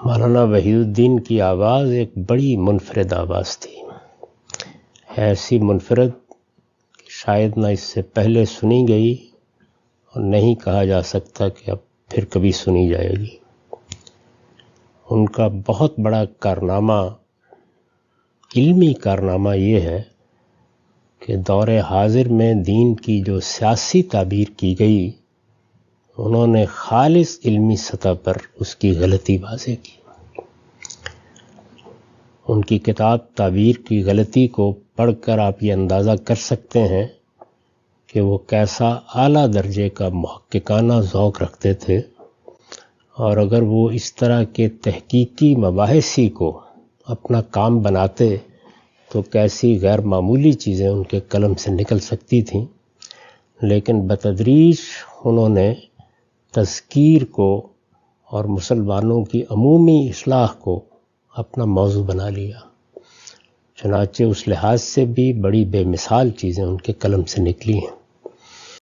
مولانا وحید الدین کی آواز ایک بڑی منفرد آواز تھی، ایسی منفرد شاید نہ اس سے پہلے سنی گئی اور نہیں کہا جا سکتا کہ اب پھر کبھی سنی جائے گی۔ ان کا بہت بڑا کارنامہ، علمی کارنامہ یہ ہے کہ دور حاضر میں دین کی جو سیاسی تعبیر کی گئی، انہوں نے خالص علمی سطح پر اس کی غلطی واضح کی۔ ان کی کتاب تعبیر کی غلطی کو پڑھ کر آپ یہ اندازہ کر سکتے ہیں کہ وہ کیسا اعلیٰ درجے کا محققانہ ذوق رکھتے تھے، اور اگر وہ اس طرح کے تحقیقی مباحثی کو اپنا کام بناتے تو کیسی غیر معمولی چیزیں ان کے قلم سے نکل سکتی تھیں۔ لیکن بتدریج انہوں نے تذکیر کو اور مسلمانوں کی عمومی اصلاح کو اپنا موضوع بنا لیا، چنانچہ اس لحاظ سے بھی بڑی بے مثال چیزیں ان کے قلم سے نکلی ہیں۔